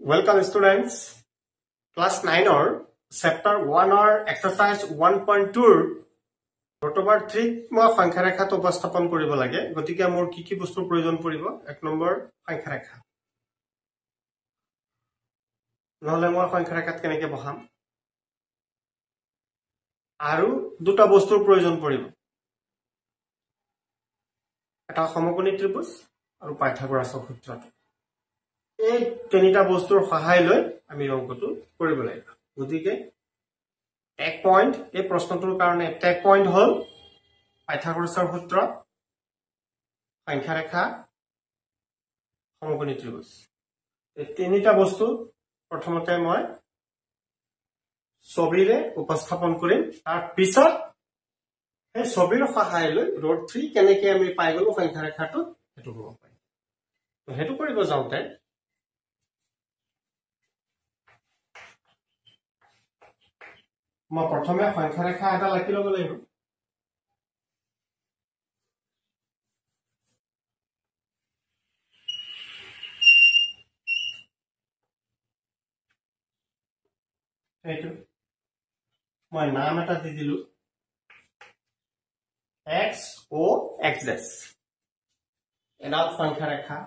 Welcome students. Class 9 or chapter 1 or exercise 1.2 rotobar 3 মই সংখ্যা ৰেখাত উপস্থাপন কৰিব লাগে গতিকে মোৰ কি কি বস্তুৰ প্ৰয়োজন পৰিব এক নম্বৰ সংখ্যা ৰেখা নহলে মই সংখ্যা ৰেখাত কেনেকৈ বহাম আৰু দুটা বস্তুৰ প্ৰয়োজন পৰিব এটা সমকোণী ত্ৰিভুজ আৰু পাইথাগোৰাছৰ সূত্ৰটো এই তিনিটা বস্তুৰ সহায় লৈ আমি অংকটো কৰিব লাগিব গতিকে টেক পইণ্ট এই প্ৰশ্নটোৰ কাৰণে টেক পইণ্ট হল পাইথাগোৰাছৰ সূত্ৰ সংখ্যা ৰেখা সমকোণী ত্ৰিভুজ এই তিনিটা বস্তু প্ৰথমতে মই ছবিৰে উপস্থাপন কৰিম তাৰ পিছত এই ছবিৰ সহায় লৈ ৰোড 3 কেনেকৈ আমি পাই গলো সংখ্যা ৰেখাটো হেতু হ'ব পাৰি তো হেতু কৰিব যাওঁতে মই প্ৰথমে সংখ্যা ৰেখা এটা লাকি ল'ব লাগিব এইটো মই নাম এটা দি দিলো x o x dash এডাল সংখ্যা ৰেখা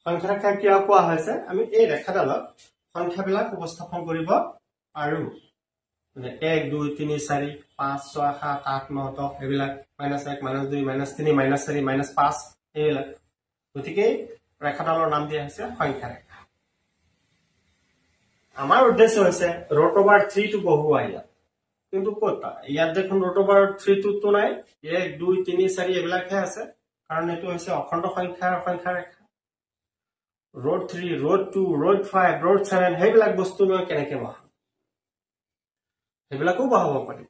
সংখ্যা ৰেখা কিয় কোৱা হৈছে আমি এই ৰেখাডালত সংখ্যাবিলাক উপস্থাপন কৰিব আৰু মানে 1 2 3 4 5 6 7 8 9 10 এবিলাক -1 -2 -3 -4 -5 এবিলাক গতিকে ৰেখাডালৰ নাম দিয়া হৈছে সংখ্যা ৰেখা আমাৰ উদ্দেশ্য হৈছে ৰোট ওভাৰ 3 টো বহুৱা ইয়াত কিন্তু কোটা ইয়াত দেখোন ৰোট ওভাৰ 3 টো নাই 1 2 3 4 এবিলাকহে আছে কাৰণ এটো হৈছে অখণ্ড সংখ্যাৰ সংখ্যা ৰেখা ৰোট 3 ৰোট 2 ৰোট 5 ৰোট 7 হেবিলাক বস্তু মই কেনেকৈ বহাম হেবিলাকো বহাব পাৰিম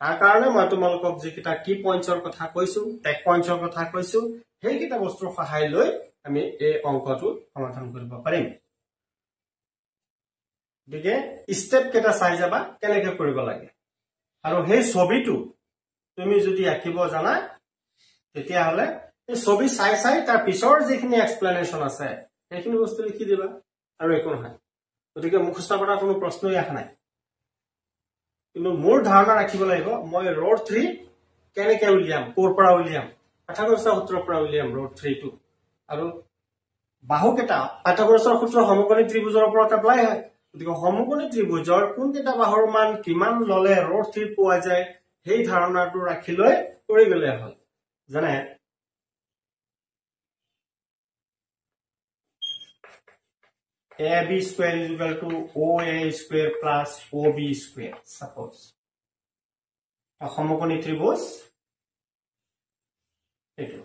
তাৰ কাৰণে মই তোমালোকক যিকিটা কি পইণ্টছৰ কথা কৈছো টেক পইণ্টছৰ কথা কৈছো হেকিটা বস্তুৰ সহায় লৈ আমি এই অংকটো সমাধান কৰিব পাৰিম দিগে স্টেপ কেটা চাই যাবা কেনেকৈ কৰিব লাগে আৰু সেই ছবিটো তুমি যদি আঁকিব জানা তেতিয়া হলে এই ছবি চাই চাই তাৰ পিছৰ যিখিনি এক্সপ্লেনেশন আছে সেইখিনি বস্তু লিখি দিবা আৰু একো নহয় গতিকে মুখস্থ কৰা কোনো প্ৰশ্নই আহা নাই কিন্তু মোৰ ধাৰণা ৰাখিব লাগিব মই ৰোড 3 কেনেকৈ উলিয়াম কোৰ পৰা উলিয়াম পাইথাগোৰাছৰ সূত্ৰৰ পৰা উলিয়াম ৰোড 3 টো আৰু বাহুকেটা পাইথাগোৰাছৰ সূত্ৰ সমকোণী ত্ৰিভুজৰ ওপৰত এপ্লাই হয় গতিকে সমকোণী ত্ৰিভুজৰ কোন কেটা বাহুৰ মান কিমান ললে ৰোড 3 পোৱা যায় সেই ধাৰণাটো ৰাখি লৈ কৰি গলে হল জানে ab square is equal to oa square plus ob square suppose সমকোণী ত্রিভুজ এটো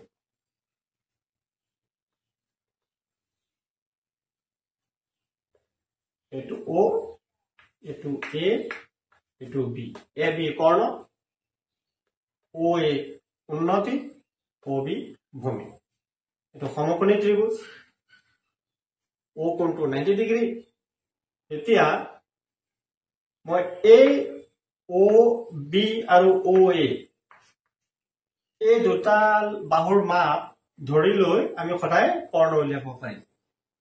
এটো o এটো a এটো b ab কর্ণ oa উন্নতি ob ভূমি এটো সমকোণী ত্রিভুজ o কোণটো 90 ডিগ্ৰী এতিয়া মই a o b আৰু oa এই দুটা বাহুৰ মাপ ধৰি লৈ আমি সদায় কৰ্ণ উলিয়াব পাৰিম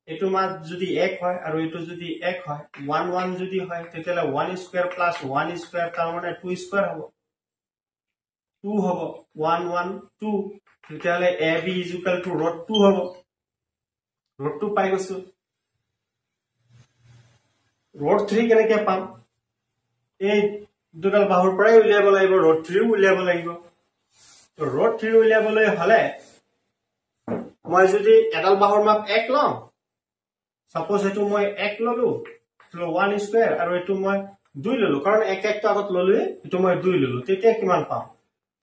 এটো মাপ যদি 1 হয় আৰু এটো যদি 1 হয় 1 1 যদি হয় তেতিয়ালে 1 স্কয়াৰ প্লাস 1 স্কয়াৰ তাৰ মানে 2 স্কয়াৰ হ'ব 2 হ'ব 1 1 2 তেতিয়ালে ab √2 হ'ব √2 পাই গৈছো ৰোড 3 কেনেকৈ পাম এই দুটাল বাহুৰ পৰাই উলিয়াব লাগিব ৰোড 3 উলিয়াব লাগিব তো ৰোড 3 উলিয়াবলৈ হলে মই যদি এডাল বাহুৰ মাপ 1 লম সাপোজ এটো মই 1 ললো তো 1 স্কয়াৰ আৰু এটো মই 2 ললো কাৰণ 1 1 টো আগত ললো এটো মই 2 ললো তেতিয়া কিমান পাম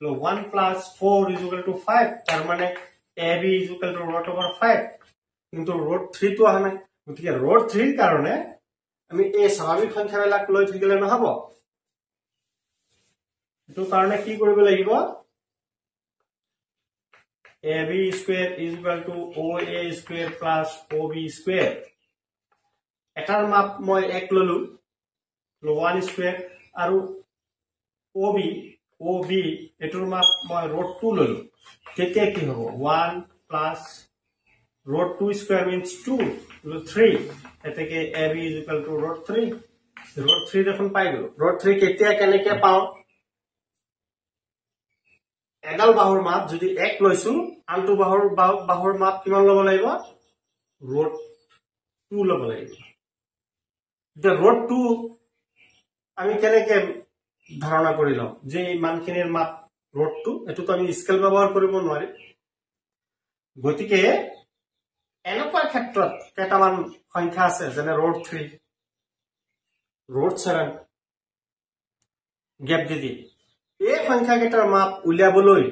তো 1 + 4 = 5 তাৰ মানে ab √5 কিন্তু ৰোড 3 টো আহা নাই গতিকে ৰোড 3 কাৰণে আমি এই স্বাভাৱিক সংখ্যাবিলাক লৈ থাকিলে নহব এটো কাৰণে কি কৰিব লাগিব ab square is equal to oa square plus ob square এটাৰ মাপ মই 1 ললো 1 স্কয়াৰ আৰু OB এটোৰ মাপ মই ৰুট 2 ললো তেতিয়া কি হ'ব 1 প্লাস ৰুট 2 স্কয়াৰ মিন্স 2 3 এতেকে AB = ৰুট 3 ৰুট 3 দেখোন পাই গলো ৰুট 3 কেতিয়া কেনেকে পাও এডাল বাহুৰ মাপ যদি 1 লৈছো আনটো বাহুৰ মাপ কিমান লব লাগিব ৰুট 2 লব লাগিব the road to আমি কেনেকে ধাৰণা কৰিলাম যে এই মানখিনিৰ মাপ road to এটো তো আমি স্কেল ব্যৱহাৰ কৰিব নোৱাৰি গতিকে এনেকুৱা ক্ষেত্ৰত কেইটামান সংখ্যা আছে যেনে road 3 road 7 গ্যাপ দি এই সংখ্যা কেইটাৰ মাপ উলিয়াবলৈ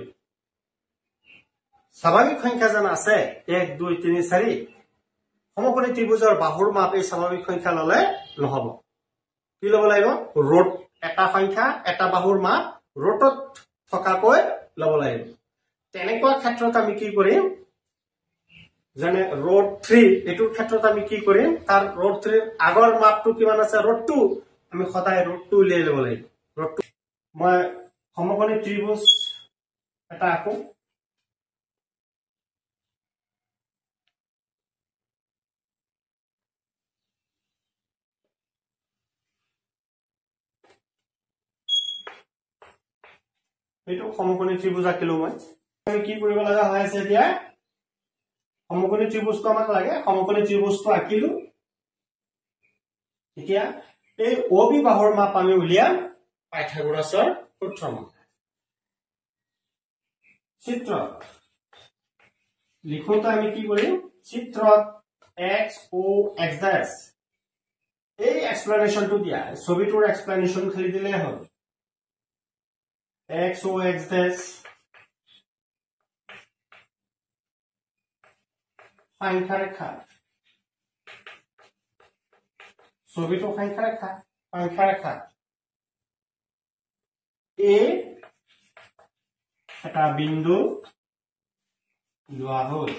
স্বাভাৱিক সংখ্যা যেন আছে 1 2 3 4 সমকোণী ত্ৰিভুজৰ বাহুৰ মাপ এই স্বাভাৱিক সংখ্যা ললে নহব কি লব লাগিব ৰুট এটা সংখ্যা এটা বাহুৰ মাপ ৰুটত থকাকৈ লব লাগিব তেনেকুৱা ক্ষেত্ৰত আমি কি কৰিম যেনে ৰুট 3 এটোৰ ক্ষেত্ৰত আমি কি কৰিম তাৰ ৰুট 3 আগৰ মাপটো কিমান আছে ৰুট 2 আমি সদায় ৰুট 2 উলিয়াই লব লাগিব ৰুট 2 মই সমকোণী ত্ৰিভুজ এটা আকো এটো সমকোণী ত্ৰিভুজ আঁকিলো মই আমি কি কৰিব লগা হৈ আছে এতিয়া সমকোণী ত্ৰিভুজটো আমাক লাগে সমকোণী ত্ৰিভুজটো আঁকিলো এতিয়া এই OB বাহুৰ মাপ আমি উলিয়াম পাইথাগোৰাছৰ সূত্ৰ মতে চিত্ৰত লিখোতে আমি কি কৰিম চিত্ৰত x o x dash এই এক্সপ্লেনেশনটো দিয়া ছবিটোৰ এক্সপ্লেনেশন খালি দিলে হ'ল x o x dash সংখ্যা ৰেখা ছবিটো সংখ্যা ৰেখা a এটা বিন্দু লোৱা হ'ল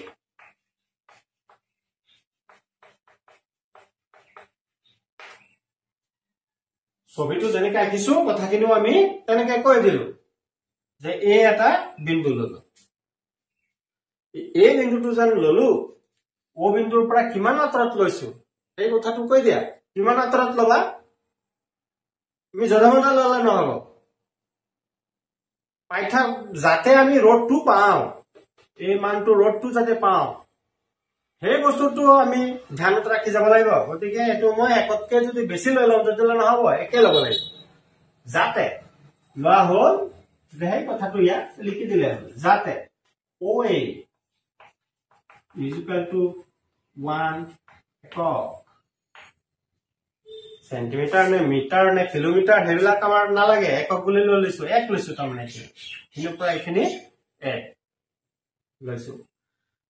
ছবিটো যেনেকৈ আঁকিছো কথাখিনিও আমি তেনেকৈ কৈ দিলো যে এ এটা বিন্দু ললো এই বিন্দুটো যেন ললো ও বিন্দুৰ পৰা কিমান আঁতৰত লৈছো এই কথাটো কৈ দিয়া কিমান আঁতৰত লবা তুমি জধামধা ললে নহব পাইথা যাতে আমি ৰুট 2 পাও এই মানটো ৰুট 2 যাতে পাও সেই বস্তুটো আমি ধ্যানত ৰাখি যাব লাগিব গতিকে এটো মই একতকে যদি বেছি লৈ লম তেতিয়ালে নহব একে লব লাগিব যাতে লোৱা হ'ল দেখাই কথাটো ইয়া লিখি দিলে যাতে OA = 1 একক সেন্টিমিটাৰ নে মিটাৰ নে কিলোমিটাৰ হেবিলাক আমাৰ নালাগে একক বুলি লৈ লৈছো এক লৈছো তাৰমানে কিন্তু প্ৰায় এখিনি এক লৈছো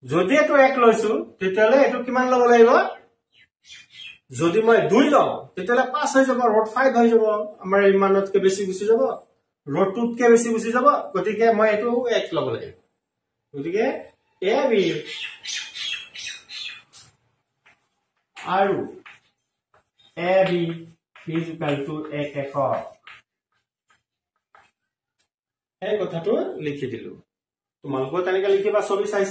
যদি এটো এক লৈছো তেতিয়ালে এটো কিমান লব লাগিব যদি মই 2 লওঁ তেতিয়ালে 5 হৈ যাব ৰুট 5 হৈ যাব আমাৰ ইমানতকে বেছি গুছি যাব ৰুট 2 কে বেছি গুছি যাব গতিকে মই এটো এক লব লাগিব গতিকে AB আৰু AB = 1 একক এই কথাটো লিখি দিলো তোমালোকে তেনেকৈ লিখিবা ছবি চাই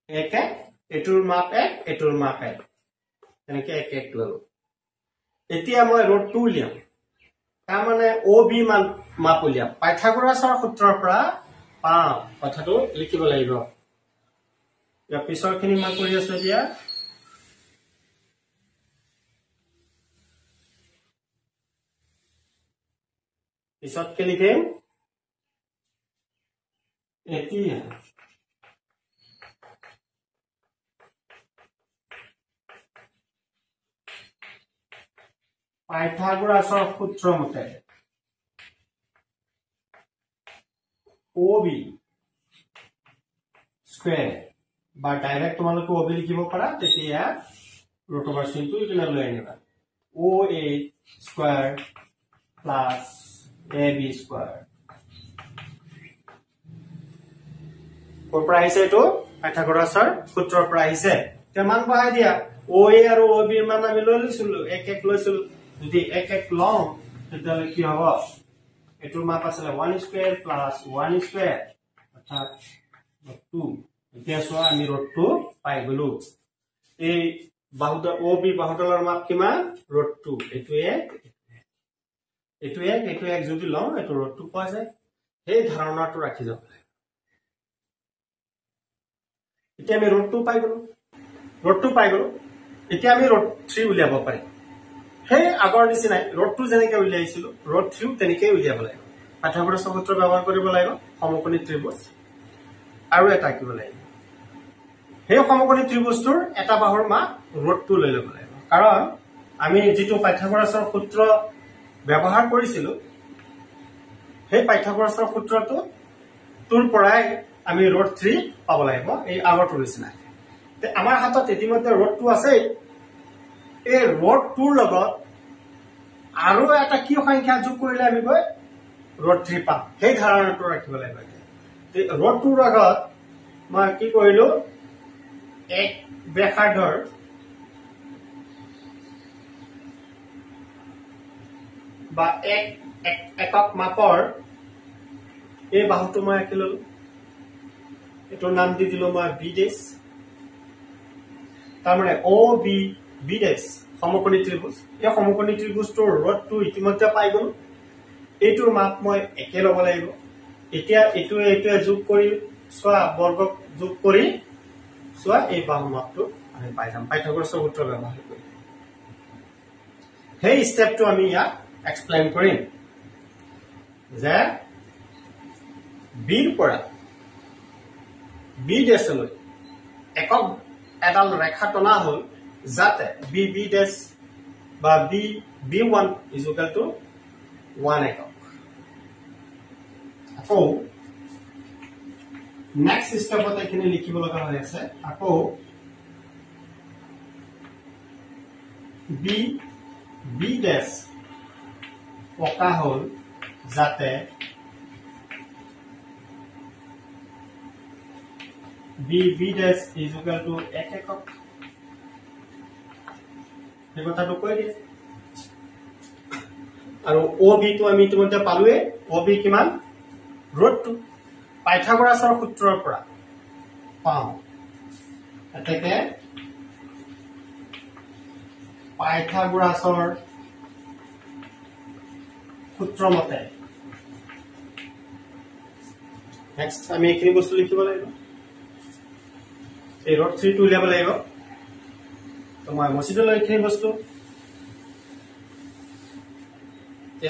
এক এটোৰ মাপ 1 এটোৰ মাপ 1 তেনেকৈ এক এক ললো এতিয়া মই ৰুট 2 উলিয়াম তাৰ মানে OB মাপ উলিয়াম পাইথাগোৰাছৰ সূত্ৰৰ পৰা পাওঁ কথাটো লিখিব লাগিব ইয়া পিছৰখিনি মই কৰি আছো দিয়া পিছত কি লিখিম এতিয়া পাইথাগোৰাছৰ সূত্ৰ মতে OB স্কয়াৰ বা ডাইৰেক্ট তোমালোকে OB লিখিব পাৰা তেতিয়া ৰুট ওভাৰ চিনটো ইপিনে লৈ আনিবা OA square plus AB square কোৰ পৰা আহিছে এটো পাইথাগোৰাছৰ সূত্ৰৰ পৰা আহিছে তে মান বহাই দিয়া OA আৰু OB ৰ মান আমি লৈ লৈছিলো এক এক লৈছিলো যদি এক এক লওঁ তেতিয়াহ'লে কি হ'ব এটোৰ মাপ আছিল 1 স্কয়াৰ প্লাস 1 স্কয়াৰ অৰ্থাৎ 2 এতিয়া চোৱা আমি √2 পাই গলো এই বাহুডাল OB বাহুডালৰ মাপ কিমান √2 এটো এক যদি লওঁ এটো √2 পোৱা যায় এই ধাৰণাটো ৰাখি যাব এতিয়া আমি √2 পাই গলো এতিয়া আমি √3 উলিয়াব পাৰিম সেই আগৰ নিচিনাই √2 যেনেকৈ উলিয়াইছিল √3 তেনেকৈ উলিয়াব লাগিব পাঠ্যপুস্তক সূত্ৰ ব্যৱহাৰ কৰিব লাগিব সমকোণী ত্ৰিভুজ আৰু এটা কিব লাগিব সেই সমকোণী ত্ৰিভুজটোৰ এটা বাহুৰ মাপ √2 লৈ ল'ব লাগিব কাৰণ আমি যেটো পাঠ্যপুস্তক সূত্ৰ ব্যৱহাৰ কৰিছিল সেই পাঠ্যপুস্তক সূত্ৰটো তোৰ পৰাই আমি √3 পাব লাগিব এই আগৰটো নিচিনা তে আমাৰ হাতত ইতিমধ্যে √2 আছে এই √2 লগত আৰু এটা কি সংখ্যা যোগ কৰিলে আমি গৈ √3 পাম সেই ধাৰণাটো ৰাখিব লাগিব তে √2 আগত মই কি কৰিলো এক ব্যাসাৰ্ধৰ বা একক মাপৰ এই বাহুটো মই আঁকি ললো এটোৰ নাম দি দিলো মই B ডেশ তাৰ মানে OB B ডেশ সমকোণী ত্ৰিভুজ এই সমকোণী ত্ৰিভুজটোৰ √2 ইতিমধ্যে পাই গলো এইটোৰ মাপ মই একে ল'ব লাগিব এতিয়া এটোৱে যোগ কৰি সোৱা বৰ্গ যোগ কৰি সোৱা এই বাহুৰ মাপটো আমি পাই যাম পাঠ্যপুস্তক সূত্ৰ ব্যৱহাৰ কৰি সেই স্টেপটো আমি ইয়াত এক্সপ্লেইন কৰিম যে বিৰ পৰা B ডেশলৈ একক এডাল ৰেখা টনা হল যাতে B ডেশ বা B1 = 1 একক আকৌ নেক্সট স্টেপত এখিনি লিখিব লগা হৈ আছে আকৌ B ডেশ পকা হল যাতে B ডেশ = 1 একক এই কথাটো কৈ দিছে আৰু OB টো আমি ইতিমধ্যে পালোৱে OB কিমান √2 পাইথাগোৰাছৰ সূত্ৰৰ পৰা পাওঁ এতেকে পাইথাগোৰাছৰ সূত্ৰ মতে নেক্সট আমি এখিনি বস্তু লিখিব লাগিব এই √3 টো উলিয়াব লাগিব তো মই মছিটো লৈ এখিনি বস্তু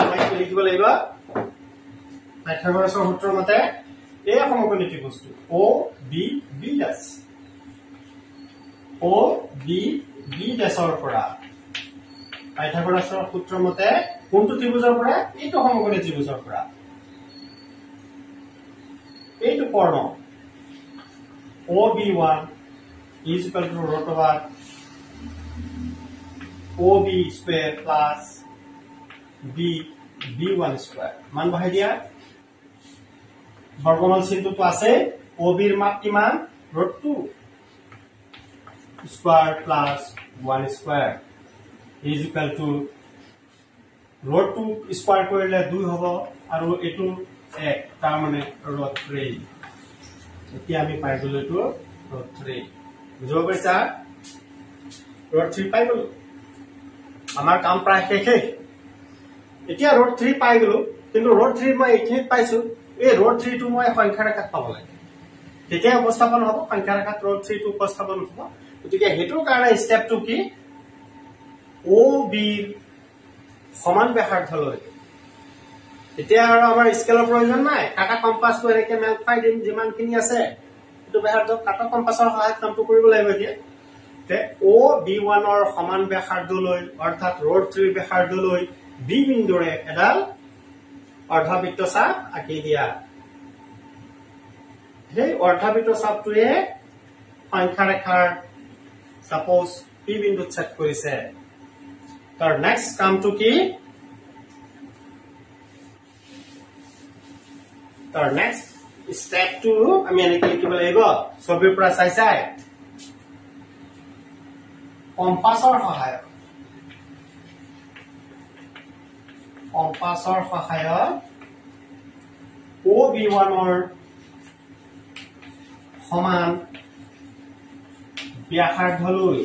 মই লিখিব লাগিব পাইথাগোৰাছৰ সূত্ৰ মতে এই সমকোণী ত্ৰিভুজটো OB ডেশ ৰ পৰা পাইথাগোৰাছৰ সূত্ৰ মতে কোনটো ত্ৰিভুজৰ পৰা এইটো সমকোণী ত্ৰিভুজৰ পৰা এইটো কৰ্ণ OB1 = √1 OB square plus B1 square মান বহাই দিয়া বৰ্গমূল চিহ্নটো আছে OB ৰ মান কিমান √2 square plus 1 square = √2 square কৰিলে 2 হ'ব আৰু এটো 1 তাৰ মানে √3 এতিয়া আমি পাই গলো এটো √3 বুজিব পাৰিছা √3 পাই গলো আমাৰ কাম প্ৰায় শেষ এতিয়া √3 পাই গলো কিন্তু √3 মই এখিনিত পাইছো এই √3 টো মই সংখ্যা ৰেখাত পাব লাগে তেতিয়া উপস্থাপন হ'ব সংখ্যা ৰেখাত √3 টো উপস্থাপন হ'ব গতিকে হেতুৰ কাৰণে স্টেপটো কি OB সমান ব্যাসাৰ্ধলৈ এতিয়া আৰু আমাৰ স্কেলৰ প্ৰয়োজন নাই কাটা কম্পাসটো এনেকে মেল খাই দিম যিমানখিনি আছে এটো ব্যাসাৰ্ধ কাটা কম্পাসৰ সহায়ত কামটো কৰিব লাগিব এতিয়া তে OB1 ৰ সমান ব্যাসাৰ্ধলৈ অৰ্থাৎ √3 ব্যাসাৰ্ধলৈ B বিন্দুৰে এডাল অৰ্ধবৃত্ত চাপ আঁকি দিয়া সেই অৰ্ধবৃত্ত চাপটোৱে সংখ্যা ৰেখাৰ সাপোজ P বিন্দুত ছেদ কৰিছে তাৰ নেক্সট কামটো কি তাৰ নেক্সট স্টেপটো আমি এনেকৈ লিখিব লাগিব ছবিৰ পৰা চাই কম্পাসৰ সহায়ত কম্পাছৰ সহায়ত OB1 ৰ সমান ব্যাসাৰ্ধলৈ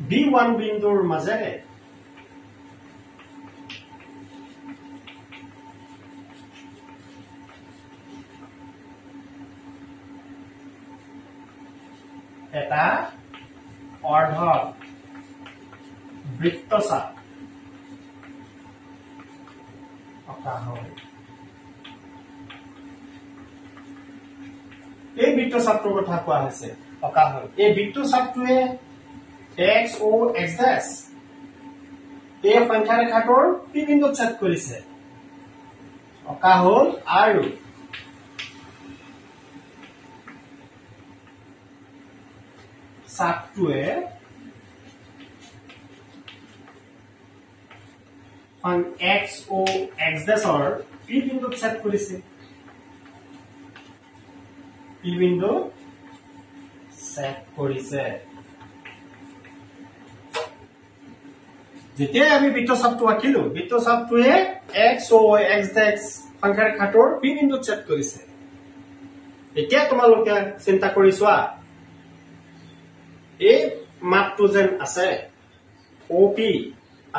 B1 বিন্দুৰ মাজেৰে এটা অৰ্ধ বৃত্তচাপ অঁকা হয়। এই বৃত্তচাপটোৰ কথা কোৱা হৈছে অঁকা হয়। এই বৃত্তচাপটোৱে x o x dash এই সংখ্যা ৰেখাটোৰ p বিন্দুত ছেদ কৰিছে অঁকা হ'ল আৰু চাপটোৱে x o x dash ৰ p বিন্দুত ছেদ কৰিছে p বিন্দু ছেদ কৰিছে। যেতিয়া আমি বৃত্তচাপটো আঁকিলো বৃত্তচাপটোৱে x o x dash সংখ্যা ৰেখাটোৰ p বিন্দুত ছেদ কৰিছে। এতিয়া তোমালোকে চিন্তা কৰি চোৱা এই মাপটো যেন আছে OP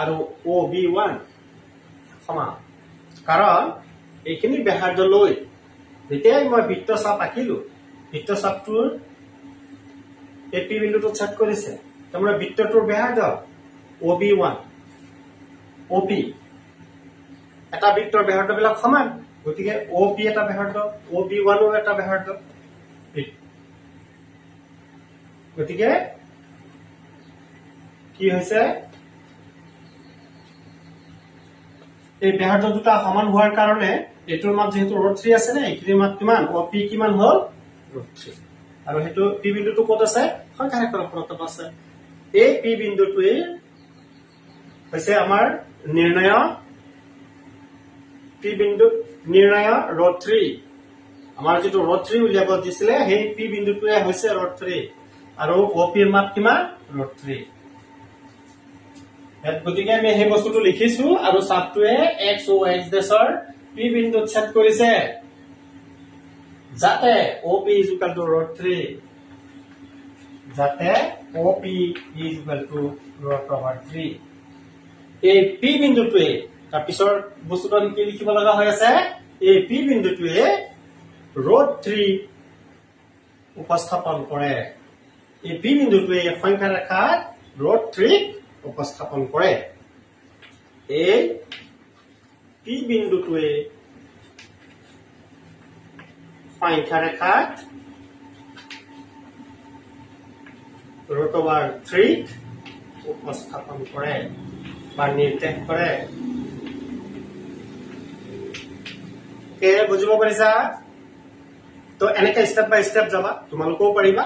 আৰু OB1 সমান কাৰণ এইখিনি ব্যাসাৰ্ধ লৈ যেতিয়াই মই বৃত্তচাপ আঁকিলো বৃত্তচাপটোৰ এই p বিন্দুটো ছেদ কৰিছে তাৰমানে বৃত্তটোৰ ব্যাসাৰ্ধ OB1 OP এটা বৃত্তৰ ব্যাসাৰ্ধবিলাক সমান গতিকে OP এটা ব্যাসাৰ্ধ OB1 ও এটা ব্যাসাৰ্ধ গতিকে কি হৈছে এই ব্যাসাৰ্ধ দুটা সমান হোৱাৰ কাৰণে এটোৰ মান যেহেতু √3 আছে না এইখিনিৰ মান কিমান OP কিমান হ'ল √3 আৰু হেতু p বিন্দুটো ক'ত আছে সংখ্যা ৰেখাৰ ওপৰত আছে। এই p বিন্দুটোৱে হৈছে আমাৰ নিৰ্ণয় p বিন্দু নিৰ্ণয় √3 আমাৰ যেটো √3 উলিয়াব দিছিলে সেই p বিন্দুটোৱে হৈছে √3 আৰু OP ৰ মান কিমান √3 গতিকে আমি সেই বস্তুটো লিখিছো আৰু চাপটোৱে x o x dash ৰ p বিন্দুত ছেদ কৰিছে যাতে OP = √3 যাতে OP = √3 এই p বিন্দুটোৱে তাৰ পিছৰ বস্তুটো কি লিখিব লগা হৈ আছে এই p বিন্দুটোৱে √3 উপস্থাপন কৰে। এই p বিন্দুটোৱে সংখ্যা ৰেখাত √3 উপস্থাপন কৰে। এই p বিন্দুটোৱে সংখ্যা ৰেখাত √3 উপস্থাপন কৰে বা নিৰ্দেশ কৰে। বুজিব পাৰিছা তো এনেকে ষ্টেপ বাই ষ্টেপ যাবা তোমালোকেও পাৰিবা।